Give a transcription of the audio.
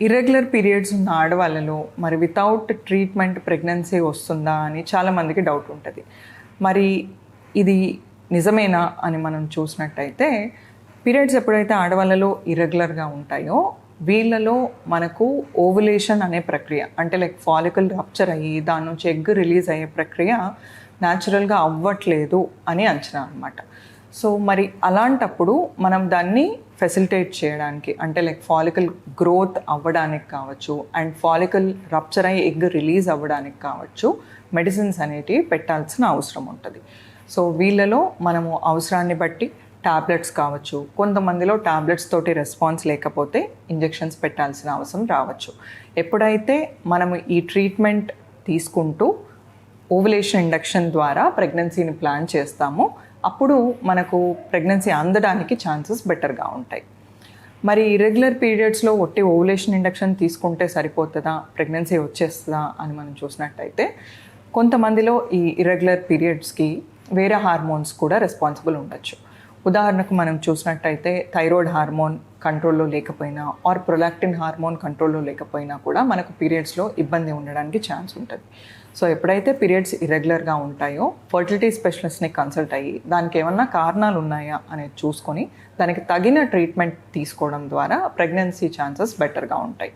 Irregular periods ఉన్న ఆడవాళ్ళలో మరి వితౌట్ ట్రీట్మెంట్ ప్రెగ్నెన్సీ వస్తుందా అని చాలామందికి డౌట్ ఉంటుంది. మరి ఇది నిజమేనా అని మనం చూసినట్టయితే పీరియడ్స్ ఎప్పుడైతే ఆడవాళ్ళలో ఇర్రెగ్యులర్గా ఉంటాయో వీళ్ళలో మనకు ఓవులేషన్ అనే ప్రక్రియ, అంటే లైక్ ఫాలికల్ రప్చర్ అయ్యి దాని నుంచి ఎగ్ రిలీజ్ అయ్యే ప్రక్రియ న్యాచురల్గా అవ్వట్లేదు అని అంచనా అనమాట. సో మరి అలాంటప్పుడు మనం దాన్ని ఫెసిలిటేట్ చేయడానికి, అంటే లైక్ ఫాలికల్ గ్రోత్ అవ్వడానికి కావచ్చు అండ్ ఫాలికల్ రప్చర్ అయ్యి ఎగ్ రిలీజ్ అవ్వడానికి కావచ్చు మెడిసిన్స్ అనేటివి పెట్టాల్సిన అవసరం ఉంటుంది. సో వీళ్ళలో మనము అవసరాన్ని బట్టి టాబ్లెట్స్ కావచ్చు, కొంతమందిలో టాబ్లెట్స్ తోటి రెస్పాన్స్ లేకపోతే ఇంజెక్షన్స్ పెట్టాల్సిన అవసరం రావచ్చు. ఎప్పుడైతే మనము ఈ ట్రీట్మెంట్ తీసుకుంటూ ఓవులేషన్ ఇండక్షన్ ద్వారా ప్రెగ్నెన్సీని ప్లాన్ చేస్తామో అప్పుడు మనకు ప్రెగ్నెన్సీ అందడానికి ఛాన్సెస్ బెటర్గా ఉంటాయి. మరి ఇర్రెగ్యులర్ పీరియడ్స్లో ఒట్టి ఓవులేషన్ ఇండక్షన్ తీసుకుంటే సరిపోతుందా, ప్రెగ్నెన్సీ వచ్చేస్తుందా అని మనం చూసినట్టయితే కొంతమందిలో ఈ ఇర్రెగ్యులర్ పీరియడ్స్కి వేరే హార్మోన్స్ కూడా రెస్పాన్సిబుల్ ఉండొచ్చు. ఉదాహరణకు మనం చూసినట్టయితే థైరాయిడ్ హార్మోన్ కంట్రోల్లో లేకపోయినా ఆర్ ప్రొలాక్టిన్ హార్మోన్ కంట్రోల్లో లేకపోయినా కూడా మనకు పీరియడ్స్లో ఇబ్బంది ఉండడానికి ఛాన్స్ ఉంటుంది. సో ఎప్పుడైతే పీరియడ్స్ ఇర్రెగ్యులర్గా ఉంటాయో ఫర్టిలిటీ స్పెషలిస్ట్ని కన్సల్ట్ అయ్యి దానికి ఏమన్నా కారణాలు ఉన్నాయా అనేది చూసుకొని దానికి తగిన ట్రీట్మెంట్ తీసుకోవడం ద్వారా ప్రెగ్నెన్సీ ఛాన్సెస్ బెటర్గా ఉంటాయి.